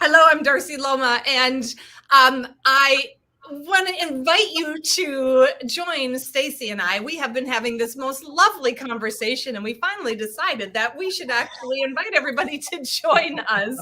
Hello, I'm Darcy Loma, and I want to invite you to join Stacey and I. We have been having this most lovely conversation, and we finally decided that we should actually invite everybody to join us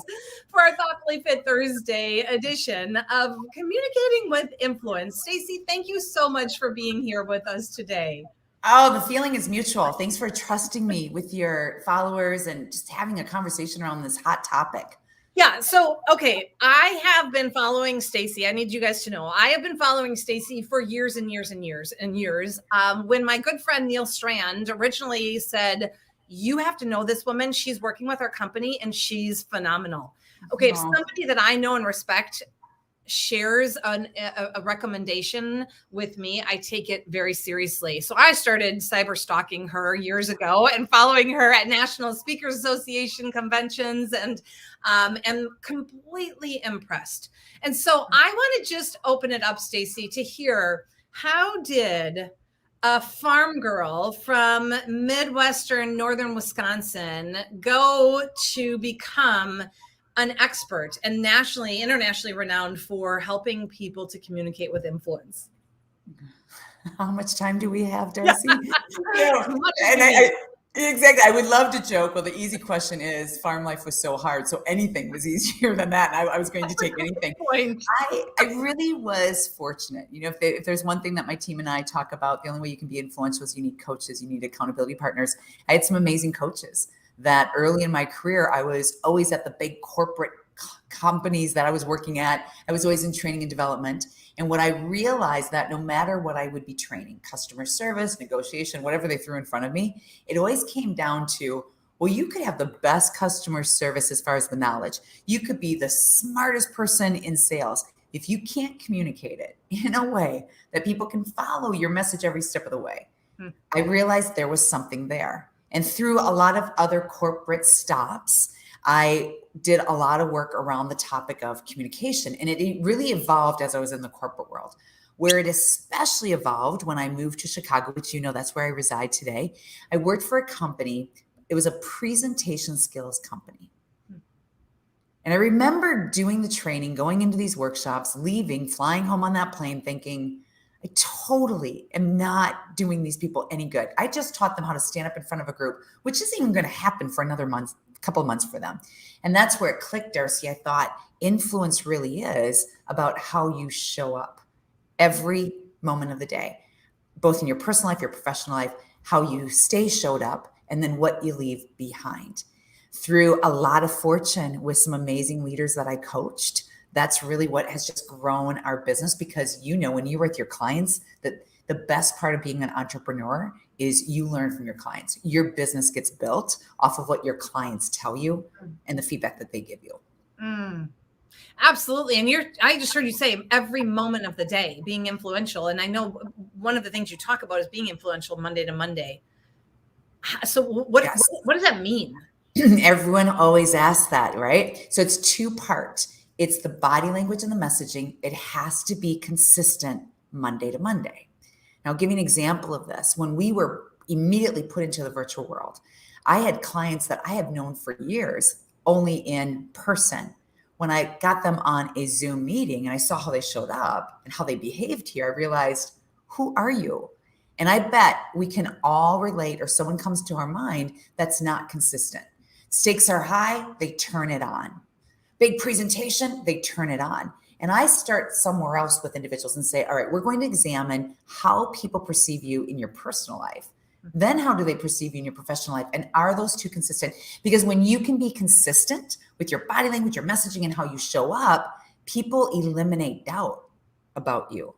for our Thoughtfully Fit Thursday edition of Communicating with Influence. Stacey, thank you so much for being here with us today. Oh, the feeling is mutual. Thanks for trusting me with your followers and just having a conversation around this hot topic. Yeah. So, okay, I have been following Stacey. I need you guys to know I have been following Stacey for years and years and years and years. When my good friend Neil Strand originally said, "You have to know this woman. She's working with our company and she's phenomenal." Okay, if somebody that I know and respect shares a recommendation with me, I take it very seriously. So I started cyber stalking her years ago and following her at National Speakers Association conventions, and completely impressed. And so I want to just open it up, Stacey, to hear, how did a farm girl from Midwestern northern Wisconsin go to become an expert and internationally renowned for helping people to communicate with influence? How much time do we have, Darcy? Exactly. I would love to joke. Well, the easy question is, farm life was so hard, so anything was easier than that. And I was going to take anything. I really was fortunate. You know, if there's one thing that my team and I talk about, the only way you can be influential is you need coaches, you need accountability partners. I had some amazing coaches that early in my career, I was always at the big corporate companies that I was working at. I was always in training and development. And what I realized that no matter what I would be training, customer service, negotiation, whatever they threw in front of me, it always came down to, well, you could have the best customer service as far as the knowledge. You could be the smartest person in sales. If you can't communicate it in a way that people can follow your message every step of the way, I realized there was something there. And through a lot of other corporate stops, I did a lot of work around the topic of communication. And it really evolved as I was in the corporate world, where it especially evolved when I moved to Chicago, which, you know, that's where I reside today. I worked for a company. It was a presentation skills company. And I remember doing the training, going into these workshops, leaving, flying home on that plane, thinking, I totally am not doing these people any good. I just taught them how to stand up in front of a group, which isn't even going to happen for another couple of months for them. And that's where it clicked, Darcy. I thought influence really is about how you show up every moment of the day, both in your personal life, your professional life, how you stay showed up, and then what you leave behind. Through a lot of fortune with some amazing leaders that I coached, that's really what has just grown our business, because, you know, when you're with your clients, that the best part of being an entrepreneur is you learn from your clients. Your business gets built off of what your clients tell you and the feedback that they give you. Absolutely. And I just heard you say every moment of the day being influential. And I know one of the things you talk about is being influential Monday to Monday. So what does that mean? Everyone always asks that, right? So it's two parts. It's the body language and the messaging. It has to be consistent Monday to Monday. Now, I'll give you an example of this. When we were immediately put into the virtual world, I had clients that I have known for years, only in person. When I got them on a Zoom meeting and I saw how they showed up and how they behaved here, I realized, who are you? And I bet we can all relate, or someone comes to our mind that's not consistent. Stakes are high, they turn it on. Big presentation, they turn it on. And I start somewhere else with individuals and say, all right, we're going to examine how people perceive you in your personal life. Then how do they perceive you in your professional life? And are those two consistent? Because when you can be consistent with your body language, your messaging, and how you show up, people eliminate doubt about you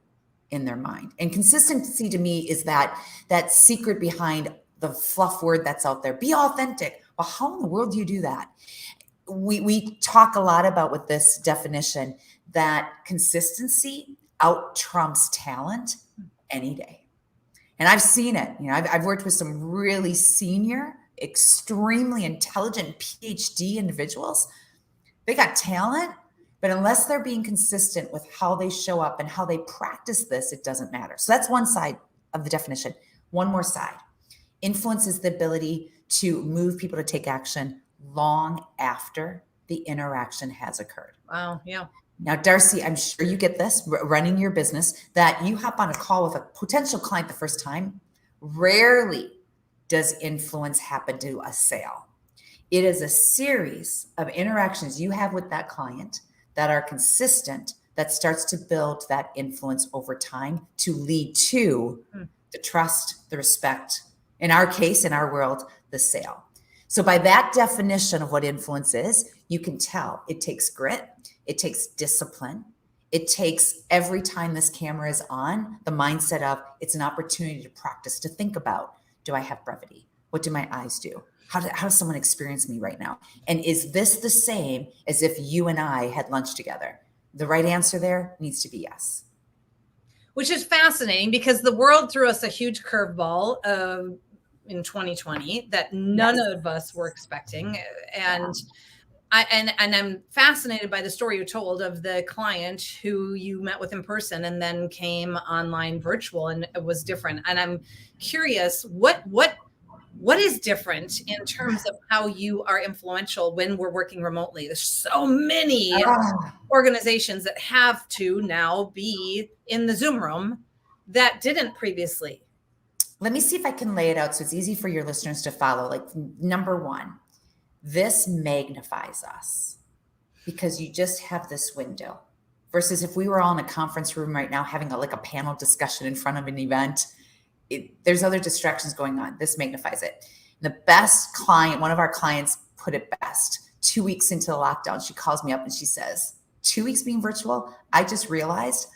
in their mind. And consistency to me is that secret behind the fluff word that's out there. Be authentic. Well, how in the world do you do that? We talk a lot about with this definition that consistency out trumps talent any day. And I've seen it. You know, I've worked with some really senior, extremely intelligent PhD individuals. They got talent, but unless they're being consistent with how they show up and how they practice this, it doesn't matter. So that's one side of the definition. One more side. Influence is the ability to move people to take action long after the interaction has occurred. Wow. Yeah. Now, Darcy, I'm sure you get this running your business, that you hop on a call with a potential client the first time. Rarely does influence happen to a sale. It is a series of interactions you have with that client that are consistent, that starts to build that influence over time to lead to the trust, the respect, in our case, in our world, the sale. So by that definition of what influence is, you can tell it takes grit, it takes discipline, it takes every time this camera is on, the mindset of it's an opportunity to practice, to think about, do I have brevity? What do my eyes do? How does someone experience me right now? And is this the same as if you and I had lunch together? The right answer there needs to be yes. Which is fascinating because the world threw us a huge curveball in 2020 that none of us were expecting. And I'm fascinated by the story you told of the client who you met with in person and then came online virtual, and it was different. And I'm curious, what is different in terms of how you are influential when we're working remotely? There's so many organizations that have to now be in the Zoom room that didn't previously. Let me see if I can lay it out so it's easy for your listeners to follow. Like, number one, this magnifies us because you just have this window versus if we were all in a conference room right now having a panel discussion in front of an event. There's other distractions going on. This magnifies it. The best client, one of our clients put it best. 2 weeks into the lockdown, she calls me up and she says, 2 weeks being virtual, I just realized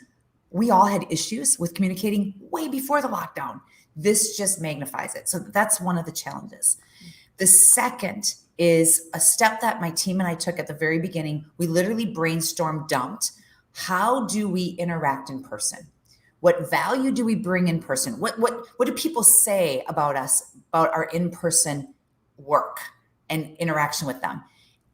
we all had issues with communicating way before the lockdown. This just magnifies it. So that's one of the challenges. The second is a step that my team and I took at the very beginning. We literally dumped. How do we interact in person? What value do we bring in person? What do people say about us, about our in-person work and interaction with them?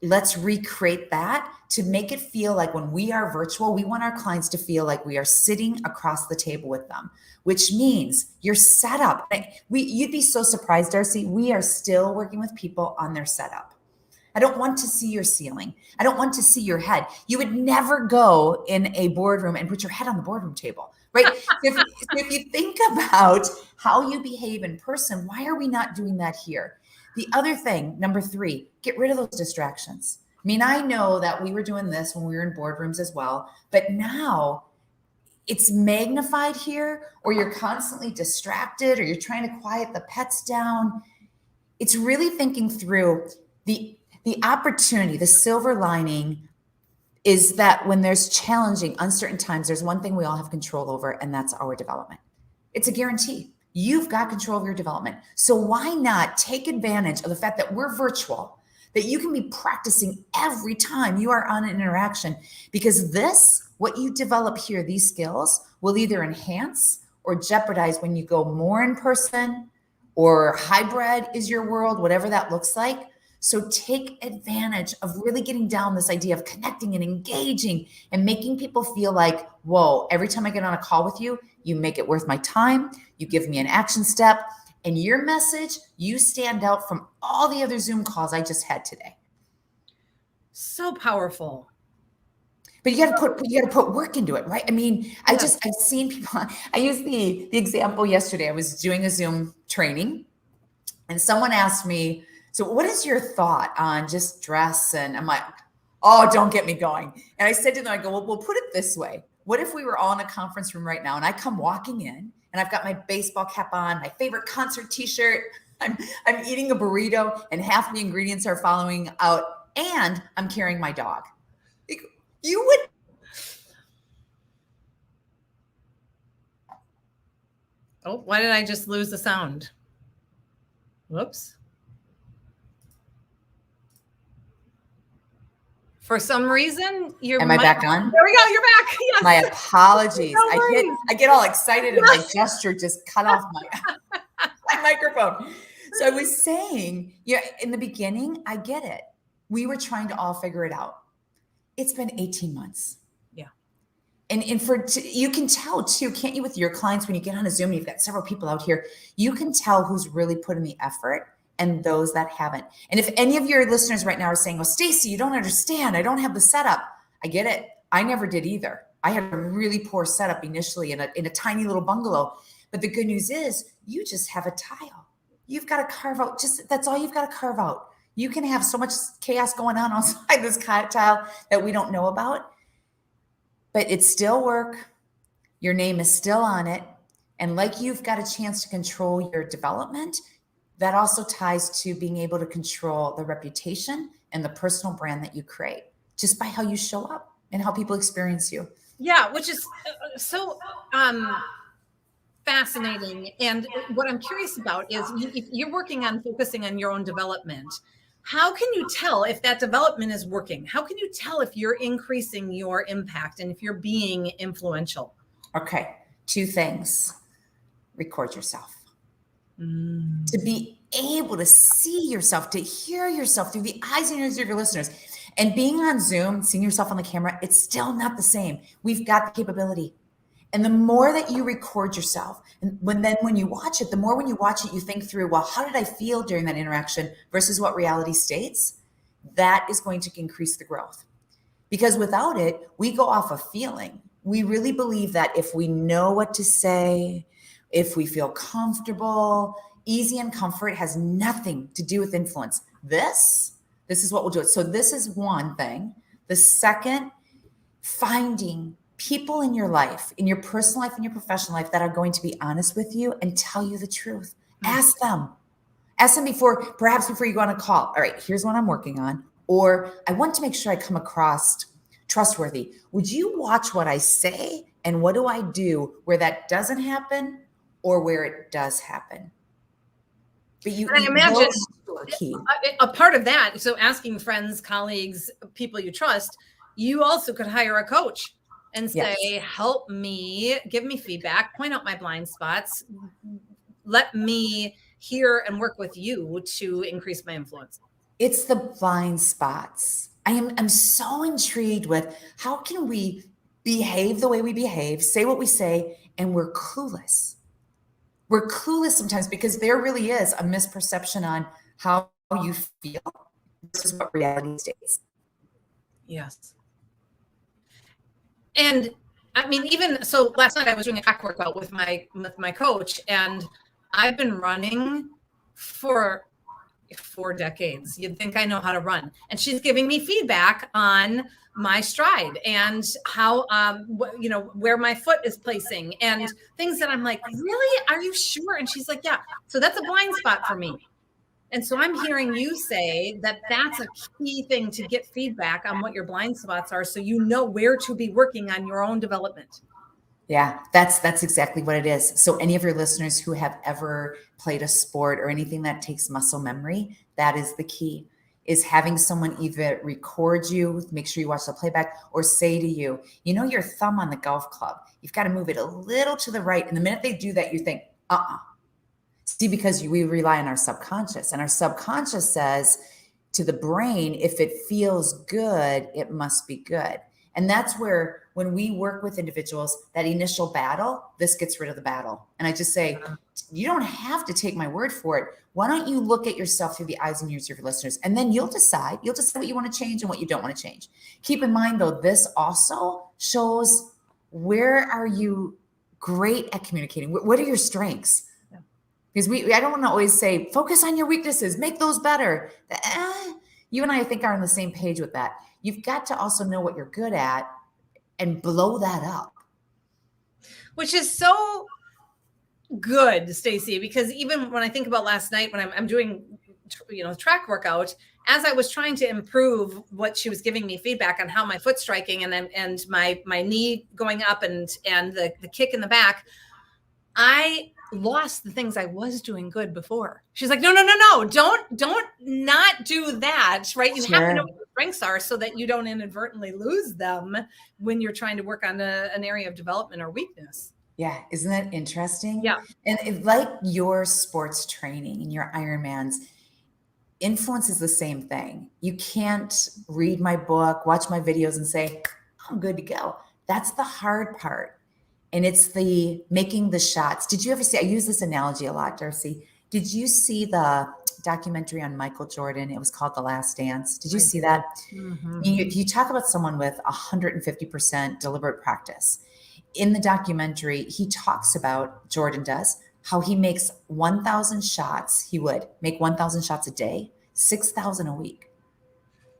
Let's recreate that to make it feel like when we are virtual, we want our clients to feel like we are sitting across the table with them, which means your setup. You'd be so surprised, Darcy. We are still working with people on their setup. I don't want to see your ceiling. I don't want to see your head. You would never go in a boardroom and put your head on the boardroom table, right? If you think about how you behave in person, why are we not doing that here? The other thing, number 3, get rid of those distractions. I mean, I know that we were doing this when we were in boardrooms as well, but now it's magnified here, or you're constantly distracted, or you're trying to quiet the pets down. It's really thinking through the opportunity. The silver lining is that when there's challenging, uncertain times, there's one thing we all have control over, and that's our development. It's a guarantee. You've got control of your development. So why not take advantage of the fact that we're virtual, that you can be practicing every time you are on an interaction, because what you develop here, these skills will either enhance or jeopardize when you go more in person, or hybrid is your world, whatever that looks like. So take advantage of really getting down this idea of connecting and engaging and making people feel like, whoa, every time I get on a call with you, you make it worth my time. You give me an action step, and your message, you stand out from all the other Zoom calls I just had today. So powerful. But you got to put work into it, right? I mean, I've seen people. I used the example yesterday. I was doing a Zoom training, and someone asked me, so what is your thought on just dress? And I'm like, oh, don't get me going. And I said to them, I go, well, we'll put it this way. What if we were all in a conference room right now, and I come walking in and I've got my baseball cap on, my favorite concert t-shirt, I'm eating a burrito, and half the ingredients are following out, and I'm carrying my dog. You would. Oh, why did I just lose the sound? Whoops. For some reason, Am I back on? There we go. You're back. Yes. My apologies. No, I get all excited and my gesture just cut off my microphone. So I was saying, in the beginning, I get it. We were trying to all figure it out. It's been 18 months. Yeah. And you can tell too, can't you, with your clients, when you get on a Zoom and you've got several people out here, you can tell who's really putting the effort and those that haven't. And if any of your listeners right now are saying, oh, Stacey, you don't understand. I don't have the setup. I get it. I never did either. I had a really poor setup initially in a tiny little bungalow. But the good news is you just have a tile. You've got to carve out, that's all you've got to carve out. You can have so much chaos going on outside this tile that we don't know about, but it's still work. Your name is still on it. And like you've got a chance to control your development, that also ties to being able to control the reputation and the personal brand that you create just by how you show up and how people experience you. Yeah, which is so fascinating. And what I'm curious about is if you're working on focusing on your own development, how can you tell if that development is working? How can you tell if you're increasing your impact and if you're being influential? Okay, 2 things. Record yourself. To be able to see yourself, to hear yourself through the eyes and ears of your listeners. And being on Zoom, seeing yourself on the camera, it's still not the same. We've got the capability. And the more that you record yourself, and when you watch it, the more when you watch it, you think through, well, how did I feel during that interaction versus what reality states? That is going to increase the growth. Because without it, we go off of feeling. We really believe that if we know what to say, if we feel comfortable, easy and comfort has nothing to do with influence. This is what will do it. So this is one thing. The second, finding people in your life, in your personal life and your professional life that are going to be honest with you and tell you the truth. Ask them. Ask them before you go on a call. All right, here's what I'm working on. Or I want to make sure I come across trustworthy.Uld you watch what I say? And what do I do where that doesn't happen or where it does happen? But I imagine a part of that. So asking friends, colleagues, people you trust, you also could hire a coach and say, yes, help me, give me feedback, point out my blind spots, let me hear and work with you to increase my influence. It's the blind spots. I'm so intrigued with how can we behave the way we behave, say what we say, and we're clueless. We're clueless sometimes because there really is a misperception on how you feel versus what reality states. Yes. And I mean, even so, last night I was doing a track workout with my coach, and I've been running for 4 decades. You'd think I know how to run. And she's giving me feedback on my stride and how, where my foot is placing and things that I'm like, really? Are you sure? And she's like, yeah. So that's a blind spot for me. And so I'm hearing you say that that's a key thing to get feedback on what your blind spots are, so you know where to be working on your own development. Yeah, that's exactly what it is. So any of your listeners who have ever played a sport or anything that takes muscle memory, that is the key, is having someone either record you, make sure you watch the playback, or say to you, your thumb on the golf club, you've got to move it a little to the right. And the minute they do that, you think, See, because we rely on our subconscious, and our subconscious says to the brain, if it feels good, it must be good. And that's where, when we work with individuals, that initial battle, this gets rid of the battle. And I just say, you don't have to take my word for it. Why don't you look at yourself through the eyes and ears of your listeners? And then you'll decide what you want to change and what you don't want to change. Keep in mind, though, this also shows where are you great at communicating? What are your strengths? Because I don't want to always say, focus on your weaknesses, make those better. You and I think, are on the same page with that. You've got to also know what you're good at and blow that up. Which is so good, Stacey, because even when I think about last night, when I'm doing, track workout, as I was trying to improve what she was giving me feedback on how my foot's striking and my knee going up and the kick in the back, I lost the things I was doing good before. She's like, no, don't not do that, right? You have to know what your strengths are so that you don't inadvertently lose them when you're trying to work on an area of development or weakness. Yeah, isn't that interesting? Yeah. And like your sports training and your Ironmans, influence is the same thing. You can't read my book, watch my videos and say, I'm good to go. That's the hard part. And it's the making the shots. Did you ever see, I use this analogy a lot, Darcy. Did you see the documentary on Michael Jordan. It was called The Last Dance. Did you see that? Mm-hmm. You talk about someone with 150% deliberate practice. In the documentary, he talks about, Jordan does, how he makes 1,000 shots. He would make 1,000 shots a day, 6,000 a week.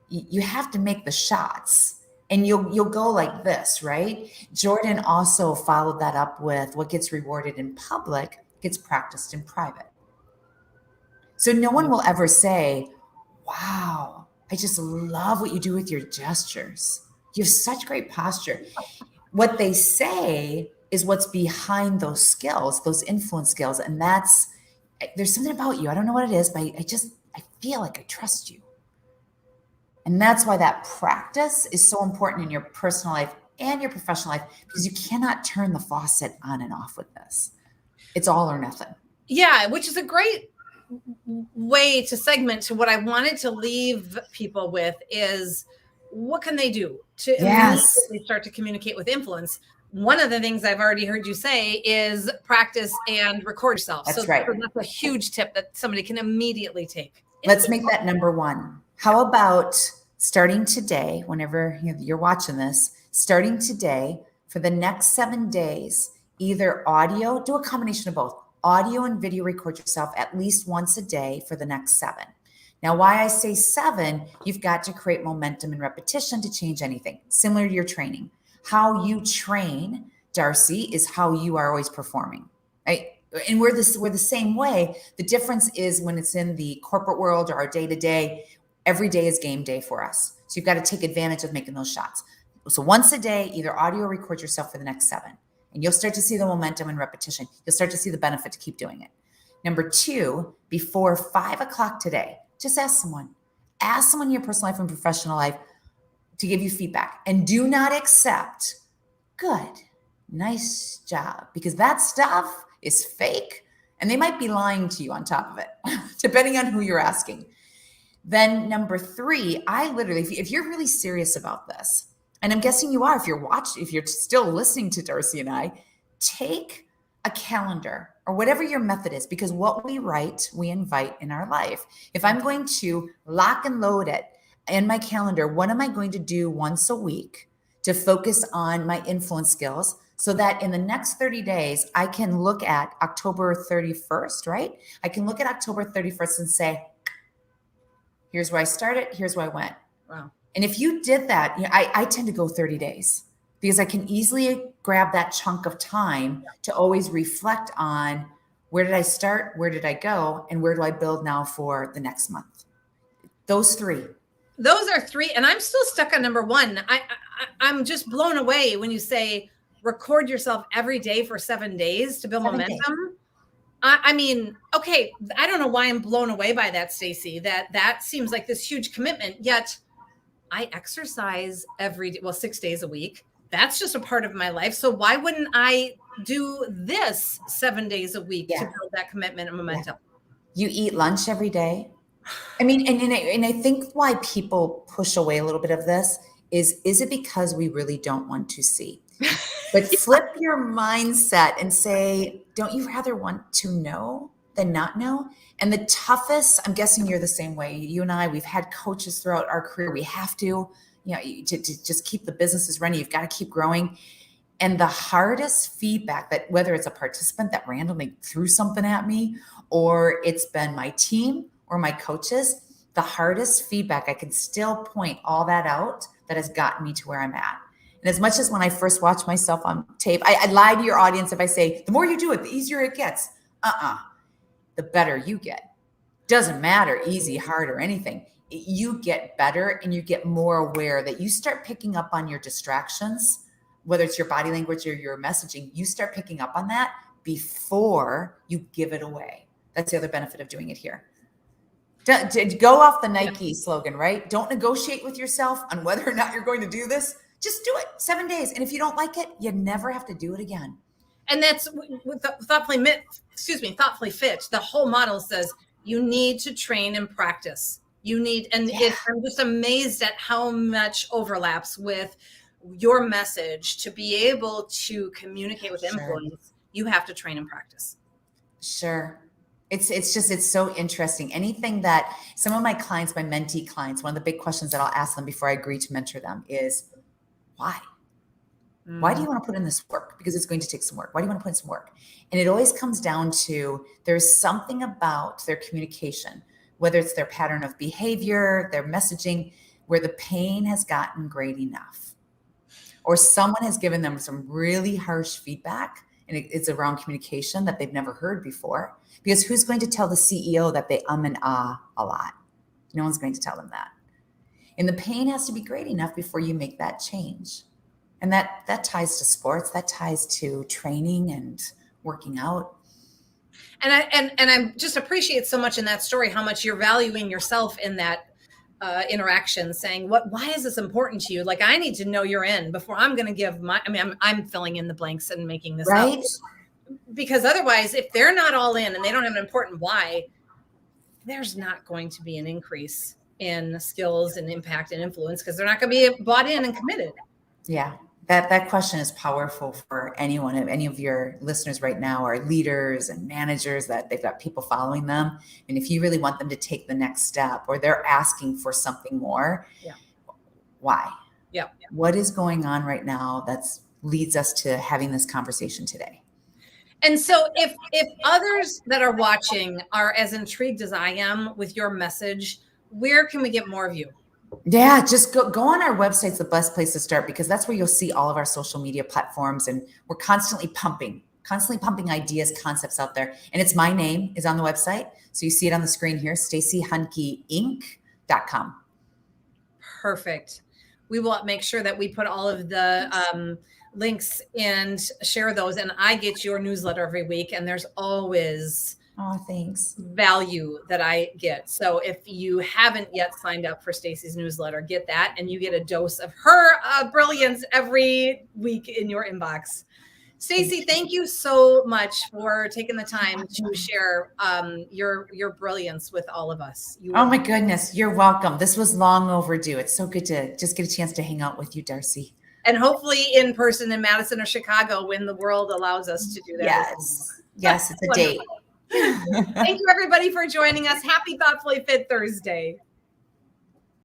You have to make the shots, and you'll go like this, right? Jordan also followed that up with what gets rewarded in public gets practiced in private. So no one will ever say, wow, I just love what you do with your gestures. You have such great posture. What they say is what's behind those skills, those influence skills. And there's something about you. I don't know what it is, but I feel like I trust you. And that's why that practice is so important in your personal life and your professional life, because you cannot turn the faucet on and off with this. It's all or nothing. Yeah, which is a great way to segment to what I wanted to leave people with is what can they do to immediately start to communicate with influence? One of the things I've already heard you say is practice and record yourself. That's right. That's a huge tip that somebody can immediately take. Let's make that number one. How about starting today, whenever you're watching this, starting today for the next 7 days, either audio, do a combination of both, audio and video record yourself at least once a day for the next 7. Now, why I say 7, you've got to create momentum and repetition to change anything, similar to your training. How you train, Darcy, is how you are always performing, right? And we're the same way. The difference is when it's in the corporate world or our day-to-day, every day is game day for us. So you've got to take advantage of making those shots. So once a day, either audio or record yourself for the next 7. And you'll start to see the momentum and repetition. You'll start to see the benefit to keep doing it. Number 2, before 5 o'clock today, just ask someone in your personal life and professional life to give you feedback. And do not accept, good, nice job, because that stuff is fake. And they might be lying to you on top of it, depending on who you're asking. Then number 3, I literally, if you're really serious about this, and I'm guessing you are, if you're still listening to Darcy and I, take a calendar or whatever your method is, because what we write, we invite in our life. If I'm going to lock and load it in my calendar, what am I going to do once a week to focus on my influence skills so that in the next 30 days, I can look at October 31st, right? I can look at October 31st and say, here's where I started, here's where I went. Wow. And if you did that, I tend to go 30 days because I can easily grab that chunk of time to always reflect on where did I start, where did I go, and where do I build now for the next month? Those 3. Those are 3. And I'm still stuck on number 1. I'm just blown away when you say record yourself every day for 7 days to build momentum. I mean, okay, I don't know why I'm blown away by that, Stacey. That seems like this huge commitment, yet I exercise every day, 6 days a week. That's just a part of my life. So why wouldn't I do this 7 days a week to build that commitment and momentum? You eat lunch every day. I mean, and I think why people push away a little bit of this is it because we really don't want to see? But flip your mindset and say, don't you rather want to know than not know? And the toughest, I'm guessing you're the same way. You and I, we've had coaches throughout our career. We have to just keep the businesses running. You've got to keep growing. And the hardest feedback, that whether it's a participant that randomly threw something at me, or it's been my team or my coaches, the hardest feedback, I can still point all that out that has gotten me to where I'm at. And as much as when I first watched myself on tape, I lie to your audience if I say, the more you do it, the easier it gets. The better you get. Doesn't matter, easy, hard, or anything. You get better and you get more aware that you start picking up on your distractions, whether it's your body language or your messaging, you start picking up on that before you give it away. That's the other benefit of doing it here. Go off the Nike slogan, right? Don't negotiate with yourself on whether or not you're going to do this. Just do it 7 days. And if you don't like it, you never have to do it again. And that's thoughtfully fit. The whole model says you need to train and practice. I'm just amazed at how much overlaps with your message to be able to communicate with influence. You have to train and practice. Sure. It's so interesting. Anything that some of my clients, my mentee clients, one of the big questions that I'll ask them before I agree to mentor them is, why? Why do you want to put in this work? Because it's going to take some work. Why do you want to put in some work? And it always comes down to there's something about their communication, whether it's their pattern of behavior, their messaging, where the pain has gotten great enough. Or someone has given them some really harsh feedback, and it's around communication that they've never heard before. Because who's going to tell the CEO that they and ah a lot? No one's going to tell them that. And the pain has to be great enough before you make that change. And that ties to sports, that ties to training and working out. And I just appreciate so much in that story how much you're valuing yourself in that interaction, saying, why is this important to you? Like, I need to know you're in before I'm going to give I'm filling in the blanks and making this right up. Because otherwise, if they're not all in and they don't have an important why, there's not going to be an increase in skills and impact and influence, because they're not going to be bought in and committed. Yeah. That question is powerful for anyone. If any of your listeners right now are leaders and managers that they've got people following them, and if you really want them to take the next step, or they're asking for something more, why? Yeah. What is going on right now that leads us to having this conversation today? And so if others that are watching are as intrigued as I am with your message, where can we get more of you? Yeah, just go on our website. It's the best place to start, because that's where you'll see all of our social media platforms, and we're constantly pumping ideas, concepts out there. And it's my name is on the website. So you see it on the screen here, StaceyHankeInc.com. Perfect. We will make sure that we put all of the links and share those. And I get your newsletter every week, and there's always thanks. value that I get. So if you haven't yet signed up for Stacey's newsletter, get that, and you get a dose of her brilliance every week in your inbox. Stacey, thank you so much for taking the time to share your brilliance with all of us. Oh my goodness, you're welcome. This was long overdue. It's so good to just get a chance to hang out with you, Darcy. And hopefully in person in Madison or Chicago when the world allows us to do that. Yes, it's a date. Thank you, everybody, for joining us. Happy Thoughtfully Fit Thursday.